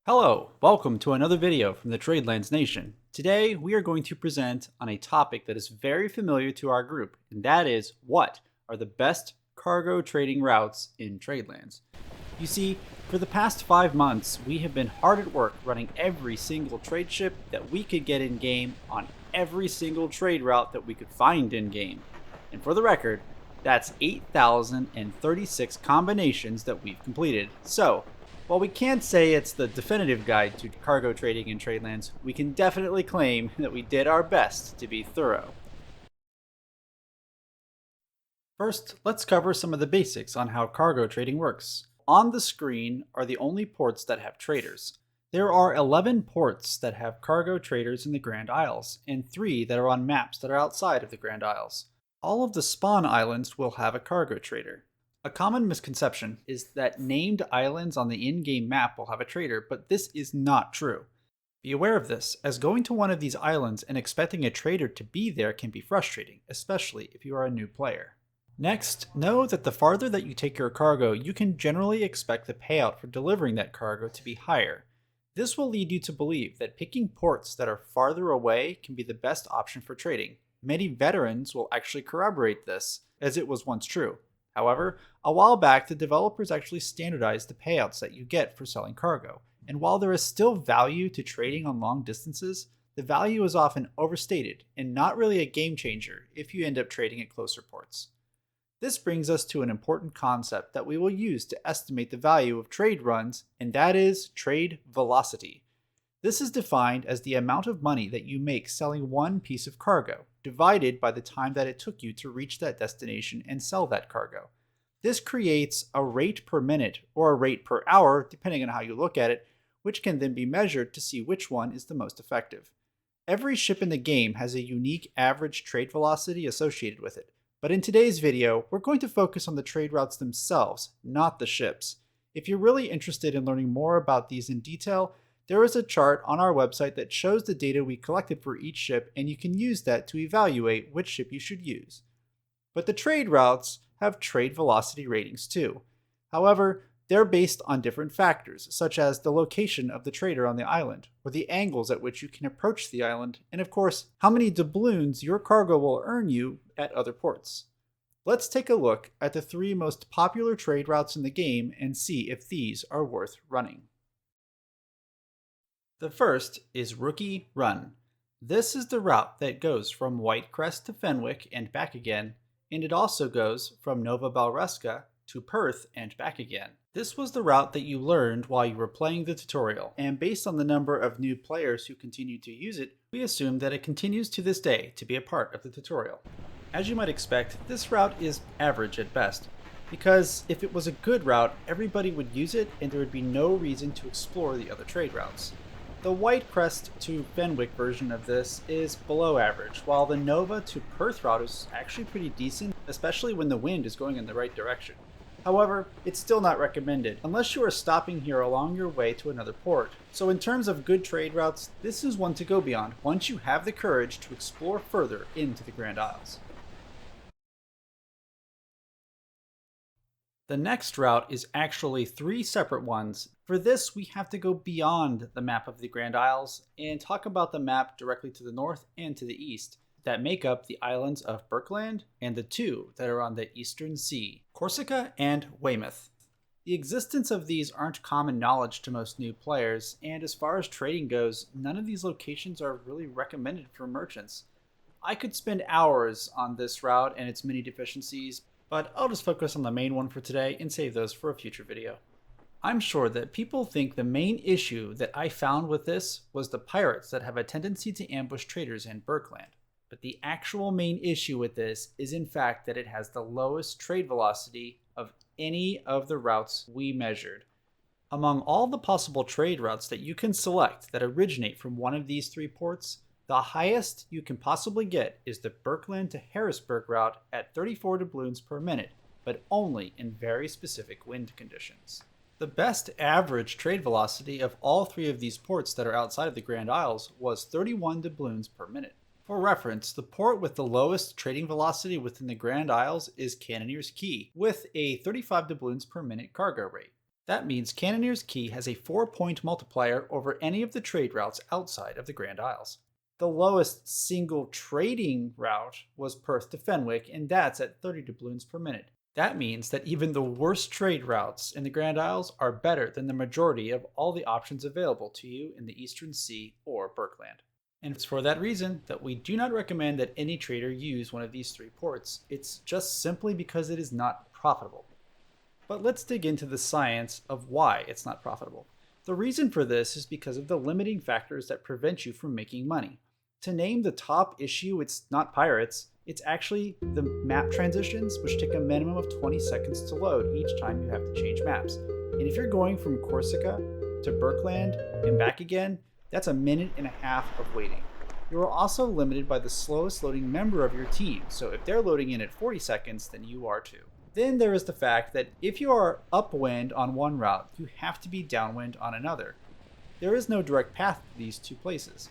Hello, welcome to another video from the Tradelands Nation. Today we are going to present on a topic that is very familiar to our group, and that is what are the best cargo trading routes in Tradelands. You see, for the past 5 months we have been hard at work running every single trade ship that we could get in game on every single trade route that we could find in game. And for the record, that's 8,036 combinations that we've completed. So, while we can't say it's the definitive guide to cargo trading in Tradelands, we can definitely claim that we did our best to be thorough. First, let's cover some of the basics on how cargo trading works. On the screen are the only ports that have traders. There are 11 ports that have cargo traders in the Grand Isles, and 3 that are on maps that are outside of the Grand Isles. All of the spawn islands will have a cargo trader. A common misconception is that named islands on the in-game map will have a trader, but this is not true. Be aware of this, as going to one of these islands and expecting a trader to be there can be frustrating, especially if you are a new player. Next, know that the farther that you take your cargo, you can generally expect the payout for delivering that cargo to be higher. This will lead you to believe that picking ports that are farther away can be the best option for trading. Many veterans will actually corroborate this, as it was once true. However, a while back the developers actually standardized the payouts that you get for selling cargo, and while there is still value to trading on long distances, the value is often overstated and not really a game changer if you end up trading at closer ports. This brings us to an important concept that we will use to estimate the value of trade runs, and that is trade velocity. This is defined as the amount of money that you make selling one piece of cargo, divided by the time that it took you to reach that destination and sell that cargo. This creates a rate per minute or a rate per hour, depending on how you look at it, which can then be measured to see which one is the most effective. Every ship in the game has a unique average trade velocity associated with it, but in today's video, we're going to focus on the trade routes themselves, not the ships. If you're really interested in learning more about these in detail, there is a chart on our website that shows the data we collected for each ship, and you can use that to evaluate which ship you should use. But the trade routes have trade velocity ratings too. However, they're based on different factors, such as the location of the trader on the island, or the angles at which you can approach the island, and of course, how many doubloons your cargo will earn you at other ports. Let's take a look at the 3 most popular trade routes in the game and see if these are worth running. The first is Rookie Run. This is the route that goes from Whitecrest to Fenwick and back again, and it also goes from Nova Balresca to Perth and back again. This was the route that you learned while you were playing the tutorial, and based on the number of new players who continue to use it, we assume that it continues to this day to be a part of the tutorial. As you might expect, this route is average at best, because if it was a good route, everybody would use it and there would be no reason to explore the other trade routes. The Whitecrest to Fenwick version of this is below average, while the Nova to Perth route is actually pretty decent, especially when the wind is going in the right direction. However, it's still not recommended, unless you are stopping here along your way to another port. So in terms of good trade routes, this is one to go beyond once you have the courage to explore further into the Grand Isles. The next route is actually 3 separate ones. For this, we have to go beyond the map of the Grand Isles and talk about the map directly to the north and to the east that make up the islands of Burkeland and the 2 that are on the eastern sea, Corsica and Weymouth. The existence of these aren't common knowledge to most new players, and as far as trading goes, none of these locations are really recommended for merchants. I could spend hours on this route and its many deficiencies, but I'll just focus on the main one for today and save those for a future video. I'm sure that people think the main issue that I found with this was the pirates that have a tendency to ambush traders in Burkeland. But the actual main issue with this is in fact that it has the lowest trade velocity of any of the routes we measured. Among all the possible trade routes that you can select that originate from one of these 3 ports, the highest you can possibly get is the Burkeland to Harrisburg route at 34 doubloons per minute, but only in very specific wind conditions. The best average trade velocity of all 3 of these ports that are outside of the Grand Isles was 31 doubloons per minute. For reference, the port with the lowest trading velocity within the Grand Isles is Cannoneer's Quay, with a 35 doubloons per minute cargo rate. That means Cannoneer's Key has a 4-point multiplier over any of the trade routes outside of the Grand Isles. The lowest single trading route was Perth to Fenwick, and that's at 30 doubloons per minute. That means that even the worst trade routes in the Grand Isles are better than the majority of all the options available to you in the Eastern Sea or Burkeland. And it's for that reason that we do not recommend that any trader use one of these 3 ports. It's just simply because it is not profitable. But let's dig into the science of why it's not profitable. The reason for this is because of the limiting factors that prevent you from making money. To name the top issue, it's not pirates, it's actually the map transitions, which take a minimum of 20 seconds to load each time you have to change maps. And if you're going from Corsica to Burkeland and back again, that's a minute and a half of waiting. You are also limited by the slowest loading member of your team, so if they're loading in at 40 seconds, then you are too. Then there is the fact that if you are upwind on one route, you have to be downwind on another. There is no direct path to these 2 places.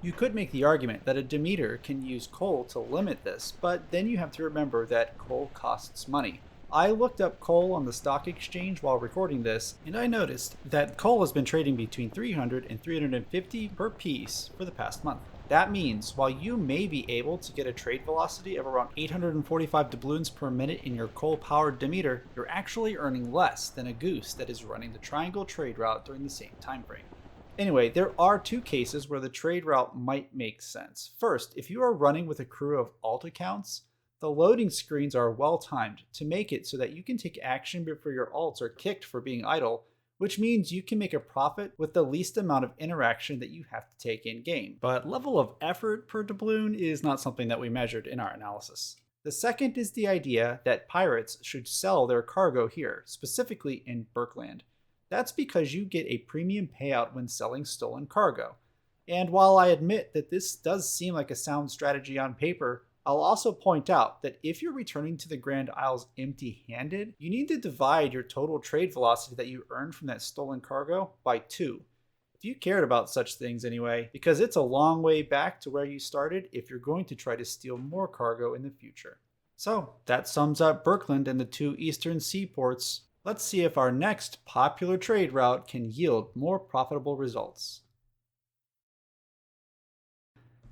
You could make the argument that a Demeter can use coal to limit this, but then you have to remember that coal costs money. I looked up coal on the stock exchange while recording this, and I noticed that coal has been trading between 300 and 350 per piece for the past month. That means while you may be able to get a trade velocity of around 845 doubloons per minute in your coal-powered Demeter, you're actually earning less than a goose that is running the triangle trade route during the same time frame. Anyway, there are 2 cases where the trade route might make sense. First, if you are running with a crew of alt accounts, the loading screens are well timed to make it so that you can take action before your alts are kicked for being idle, which means you can make a profit with the least amount of interaction that you have to take in game. But level of effort per doubloon is not something that we measured in our analysis. The second is the idea that pirates should sell their cargo here, specifically in Burkeland. That's because you get a premium payout when selling stolen cargo. And while I admit that this does seem like a sound strategy on paper, I'll also point out that if you're returning to the Grand Isles empty-handed, you need to divide your total trade velocity that you earned from that stolen cargo by 2. If you cared about such things anyway, because it's a long way back to where you started if you're going to try to steal more cargo in the future. So that sums up Burkeland and the 2 eastern seaports. Let's see if our next popular trade route can yield more profitable results.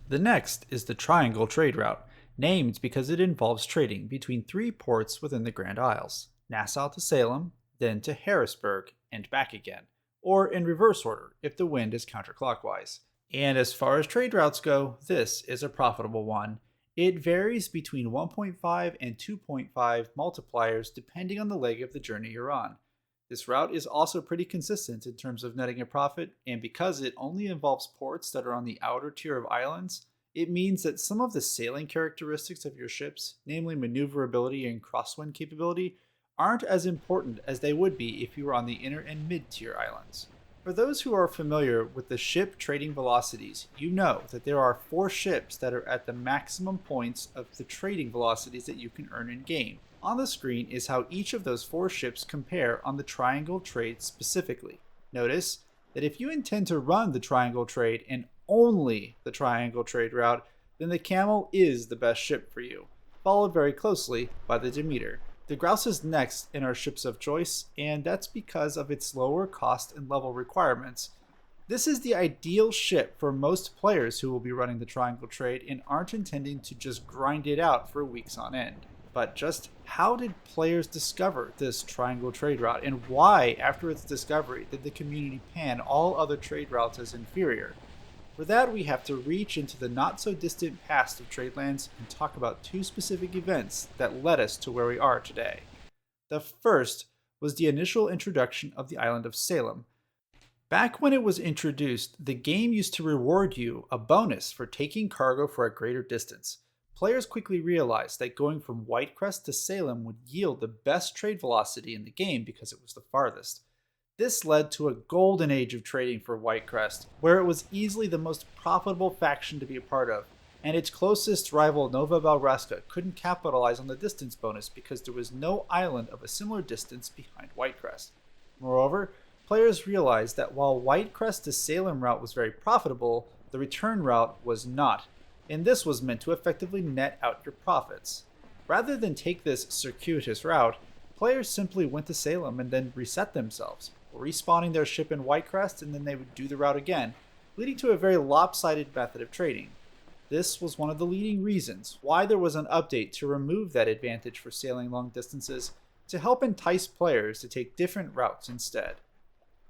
The next is the Triangle Trade Route, named because it involves trading between 3 ports within the Grand Isles, Nassau to Salem, then to Harrisburg, and back again, or in reverse order if the wind is counterclockwise. And as far as trade routes go, this is a profitable one. It varies between 1.5 and 2.5 multipliers depending on the leg of the journey you're on. This route is also pretty consistent in terms of netting a profit, and because it only involves ports that are on the outer tier of islands, it means that some of the sailing characteristics of your ships, namely maneuverability and crosswind capability, aren't as important as they would be if you were on the inner and mid-tier islands. For those who are familiar with the ship trading velocities, you know that there are 4 ships that are at the maximum points of the trading velocities that you can earn in game. On the screen is how each of those 4 ships compare on the triangle trade specifically. Notice that if you intend to run the triangle trade and only the triangle trade route, then the Camel is the best ship for you, followed very closely by the Demeter. The Grouse is next in our ships of choice, and that's because of its lower cost and level requirements. This is the ideal ship for most players who will be running the triangle trade and aren't intending to just grind it out for weeks on end. But just how did players discover this triangle trade route, and why, after its discovery, did the community pan all other trade routes as inferior? For that, we have to reach into the not-so-distant past of Tradelands and talk about 2 specific events that led us to where we are today. The first was the initial introduction of the island of Salem. Back when it was introduced, the game used to reward you a bonus for taking cargo for a greater distance. Players quickly realized that going from Whitecrest to Salem would yield the best trade velocity in the game because it was the farthest. This led to a golden age of trading for Whitecrest, where it was easily the most profitable faction to be a part of, and its closest rival Nova Balraska couldn't capitalize on the distance bonus because there was no island of a similar distance behind Whitecrest. Moreover, players realized that while Whitecrest to Salem route was very profitable, the return route was not, and this was meant to effectively net out your profits. Rather than take this circuitous route, players simply went to Salem and then reset themselves, respawning their ship in Whitecrest, and then they would do the route again, leading to a very lopsided method of trading. This was one of the leading reasons why there was an update to remove that advantage for sailing long distances to help entice players to take different routes instead.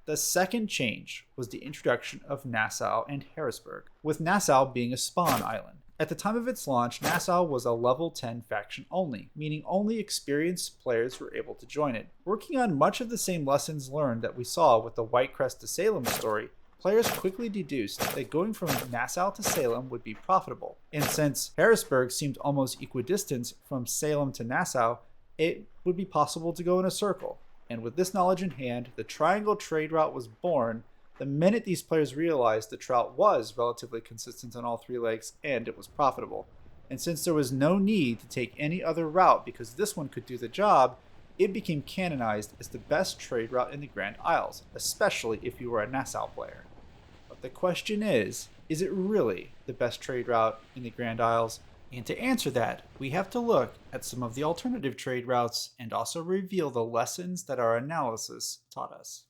The second change was the introduction of Nassau and Harrisburg, with Nassau being a spawn island. At the time of its launch, Nassau was a level 10 faction only, meaning only experienced players were able to join it. Working on much of the same lessons learned that we saw with the Whitecrest to Salem story, players quickly deduced that going from Nassau to Salem would be profitable. And since Harrisburg seemed almost equidistant from Salem to Nassau, it would be possible to go in a circle. And with this knowledge in hand, the triangle trade route was born the minute these players realized the trout was relatively consistent on all three legs and it was profitable. And since there was no need to take any other route because this one could do the job, it became canonized as the best trade route in the Grand Isles, especially if you were a Nassau player. But the question is it really the best trade route in the Grand Isles? And to answer that, we have to look at some of the alternative trade routes and also reveal the lessons that our analysis taught us.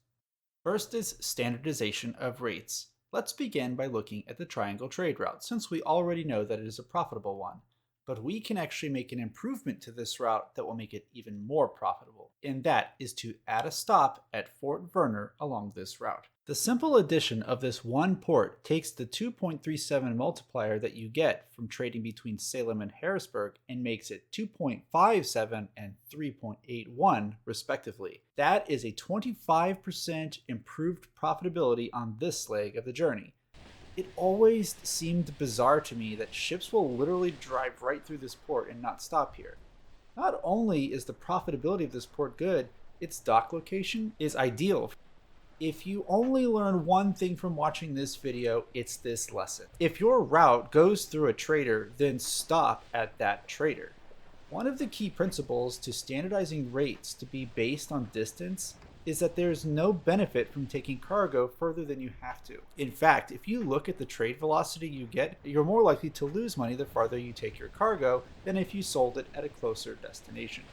First is standardization of rates. Let's begin by looking at the triangle trade route, since we already know that it is a profitable one. But we can actually make an improvement to this route that will make it even more profitable, and that is to add a stop at Fort Verner along this route. The simple addition of this one port takes the 2.37 multiplier that you get from trading between Salem and Harrisburg and makes it 2.57 and 3.81 respectively. That is a 25% improved profitability on this leg of the journey. It always seemed bizarre to me that ships will literally drive right through this port and not stop here. Not only is the profitability of this port good, its dock location is ideal. If you only learn one thing from watching this video, it's this lesson. If your route goes through a trader, then stop at that trader. One of the key principles to standardizing rates to be based on distance is that there's no benefit from taking cargo further than you have to. In fact, if you look at the trade velocity you get, you're more likely to lose money the farther you take your cargo than if you sold it at a closer destination.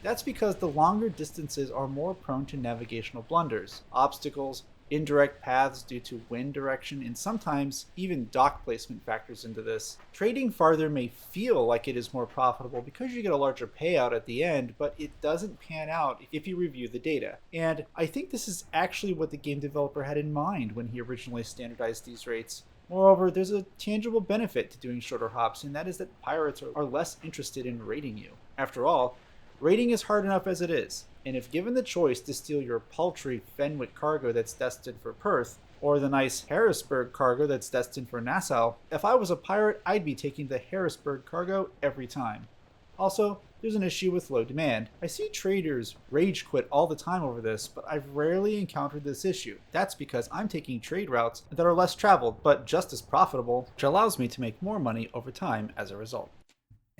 That's because the longer distances are more prone to navigational blunders, obstacles, indirect paths due to wind direction, and sometimes even dock placement factors into this. Trading farther may feel like it is more profitable because you get a larger payout at the end, but it doesn't pan out if you review the data. And I think this is actually what the game developer had in mind when he originally standardized these rates. Moreover, there's a tangible benefit to doing shorter hops, and that is that pirates are less interested in raiding you. After all, raiding is hard enough as it is, and if given the choice to steal your paltry Fenwick cargo that's destined for Perth, or the nice Harrisburg cargo that's destined for Nassau, if I was a pirate, I'd be taking the Harrisburg cargo every time. Also, there's an issue with low demand. I see traders rage quit all the time over this, but I've rarely encountered this issue. That's because I'm taking trade routes that are less traveled, but just as profitable, which allows me to make more money over time as a result.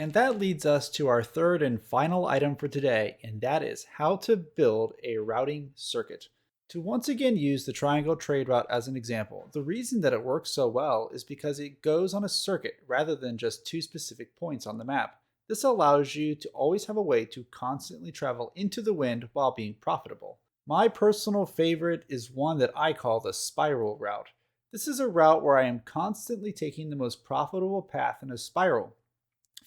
And that leads us to our third and final item for today, and that is how to build a routing circuit. To once again use the triangle trade route as an example, the reason that it works so well is because it goes on a circuit rather than just two specific points on the map. This allows you to always have a way to constantly travel into the wind while being profitable. My personal favorite is one that I call the spiral route. This is a route where I am constantly taking the most profitable path in a spiral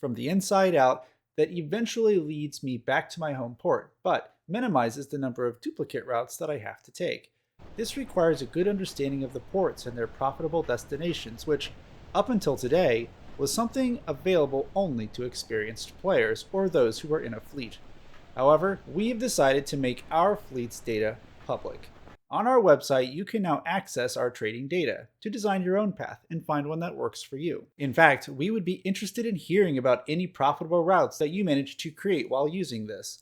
from the inside out that eventually leads me back to my home port, but minimizes the number of duplicate routes that I have to take. This requires a good understanding of the ports and their profitable destinations, which, up until today, was something available only to experienced players or those who were in a fleet. However, we've decided to make our fleet's data public. On our website, you can now access our trading data to design your own path and find one that works for you. In fact, we would be interested in hearing about any profitable routes that you managed to create while using this.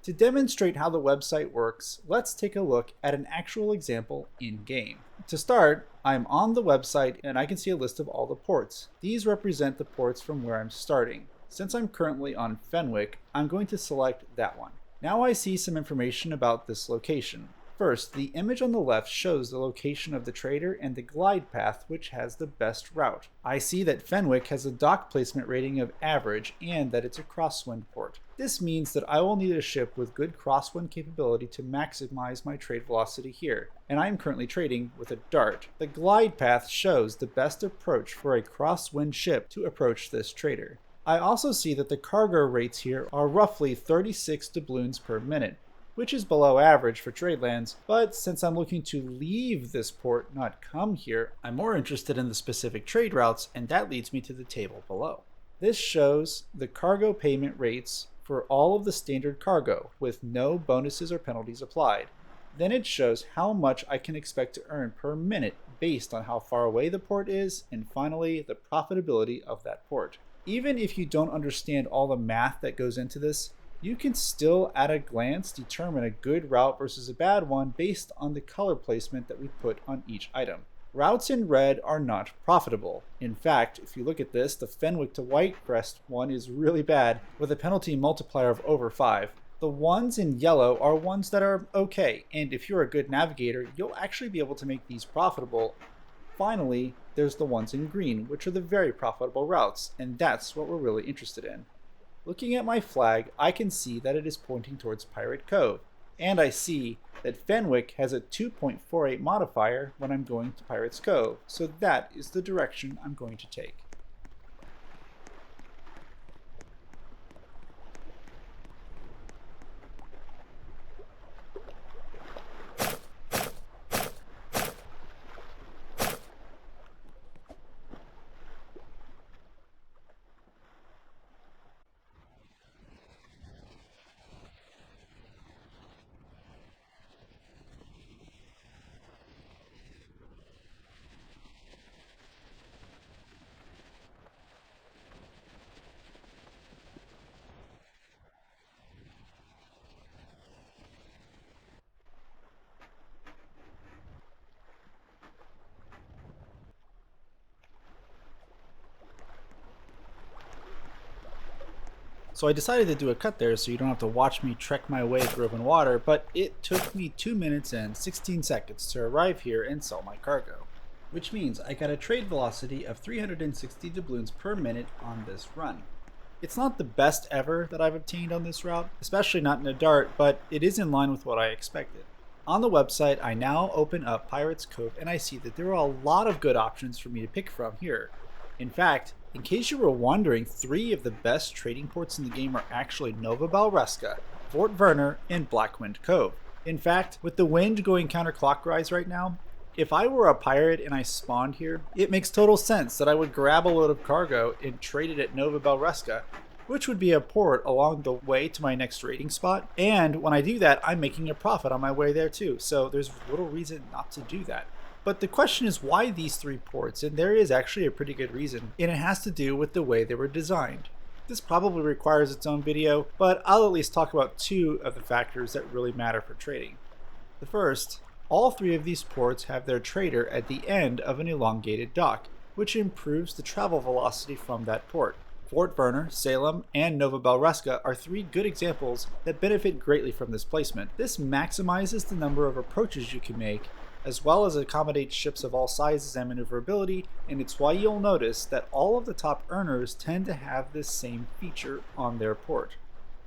To demonstrate how the website works, let's take a look at an actual example in-game. To start, I'm on the website and I can see a list of all the ports. These represent the ports from where I'm starting. Since I'm currently on Fenwick, I'm going to select that one. Now I see some information about this location. First, the image on the left shows the location of the trader and the glide path which has the best route. I see that Fenwick has a dock placement rating of average and that it's a crosswind port. This means that I will need a ship with good crosswind capability to maximize my trade velocity here, and I am currently trading with a dart. The glide path shows the best approach for a crosswind ship to approach this trader. I also see that the cargo rates here are roughly 36 doubloons per minute, which is below average for Tradelands, but since I'm looking to leave this port, not come here, I'm more interested in the specific trade routes, and that leads me to the table below. This shows the cargo payment rates for all of the standard cargo, with no bonuses or penalties applied. Then it shows how much I can expect to earn per minute based on how far away the port is, and finally, the profitability of that port. Even if you don't understand all the math that goes into this, you can still at a glance determine a good route versus a bad one based on the color placement that we put on each item. Routes in red are not profitable. In fact, if you look at this, the Fenwick to Whitecrest one is really bad with a penalty multiplier of over 5. The ones in yellow are ones that are okay, and if you're a good navigator, you'll actually be able to make these profitable. Finally, there's the ones in green, which are the very profitable routes, and that's what we're really interested in. Looking at my flag, I can see that it is pointing towards Pirate Cove, and I see that Fenwick has a 2.48 modifier when I'm going to Pirate's Cove, so that is the direction I'm going to take. So I decided to do a cut there so you don't have to watch me trek my way through open water, but it took me 2 minutes and 16 seconds to arrive here and sell my cargo. Which means I got a trade velocity of 360 doubloons per minute on this run. It's not the best ever that I've obtained on this route, especially not in a dart, but it is in line with what I expected. On the website, I now open up Pirate's Cove and I see that there are a lot of good options for me to pick from here. In fact, in case you were wondering, 3 of the best trading ports in the game are actually Nova Balresca, Fort Werner, and Blackwind Cove. In fact, with the wind going counterclockwise right now, if I were a pirate and I spawned here, it makes total sense that I would grab a load of cargo and trade it at Nova Balresca, which would be a port along the way to my next trading spot. And when I do that, I'm making a profit on my way there too, so there's little reason not to do that. But the question is why these 3 ports, and there is actually a pretty good reason, and it has to do with the way they were designed. This probably requires its own video, but I'll at least talk about 2 of the factors that really matter for trading. The first, all 3 of these ports have their trader at the end of an elongated dock, which improves the travel velocity from that port. Fort Werner, Salem, and Nova Balresca are 3 good examples that benefit greatly from this placement. This maximizes the number of approaches you can make, as well as accommodates ships of all sizes and maneuverability, and it's why you'll notice that all of the top earners tend to have this same feature on their port.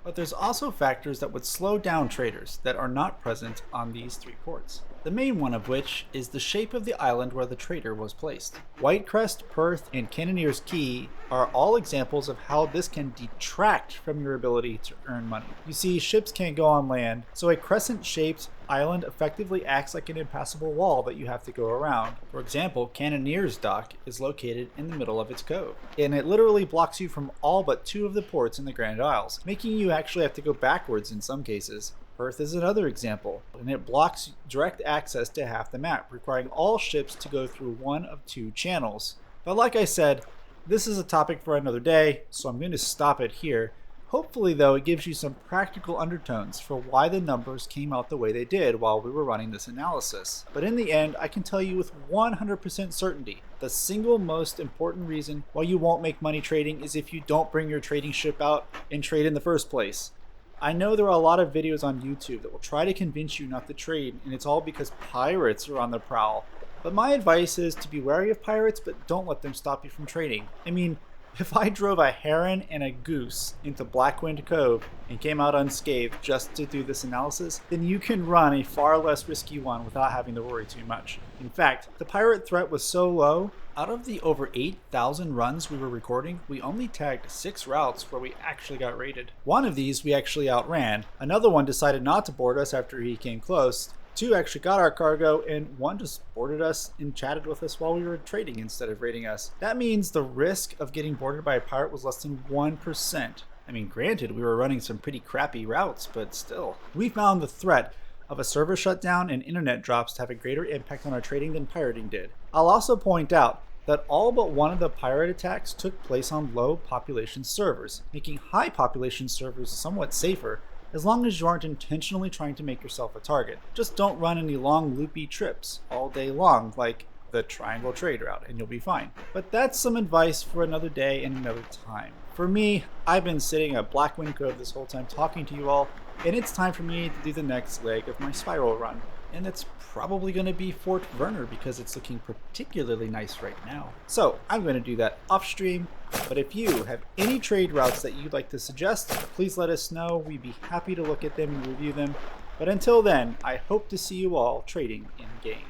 But there's also factors that would slow down traders that are not present on these 3 ports. The main one of which is the shape of the island where the trader was placed. Whitecrest, Perth, and Cannoneer's Key are all examples of how this can detract from your ability to earn money. You see, ships can't go on land, so a crescent-shaped island effectively acts like an impassable wall that you have to go around. For example, Cannoneer's Dock is located in the middle of its cove, and it literally blocks you from all but 2 of the ports in the Grand Isles, making you actually have to go backwards in some cases. Perth is another example, and it blocks direct access to half the map, requiring all ships to go through one of 2 channels. But like I said, this is a topic for another day, so I'm going to stop it here. Hopefully though, it gives you some practical undertones for why the numbers came out the way they did while we were running this analysis. But in the end, I can tell you with 100% certainty, the single most important reason why you won't make money trading is if you don't bring your trading ship out and trade in the first place. I know there are a lot of videos on YouTube that will try to convince you not to trade, and it's all because pirates are on the prowl. But my advice is to be wary of pirates, but don't let them stop you from trading. I mean, if I drove a heron and a goose into Blackwind Cove and came out unscathed just to do this analysis, then you can run a far less risky one without having to worry too much. In fact, the pirate threat was so low, out of the over 8,000 runs we were recording, we only tagged 6 routes where we actually got raided. One of these we actually outran, another one decided not to board us after he came close, 2 actually got our cargo, and 1 just boarded us and chatted with us while we were trading instead of raiding us. That means the risk of getting boarded by a pirate was less than 1%. I mean, granted, we were running some pretty crappy routes, but still. We found the threat of a server shutdown and internet drops to have a greater impact on our trading than pirating did. I'll also point out that all but one of the pirate attacks took place on low population servers, making high population servers somewhat safer as long as you aren't intentionally trying to make yourself a target. Just don't run any long loopy trips all day long like the triangle trade route and you'll be fine. But that's some advice for another day and another time. For me, I've been sitting at Blackwind Cove this whole time talking to you all, and it's time for me to do the next leg of my spiral run. And it's probably going to be Fort Verner because it's looking particularly nice right now. So I'm going to do that off stream, but if you have any trade routes that you'd like to suggest, please let us know. We'd be happy to look at them and review them. But until then, I hope to see you all trading in game.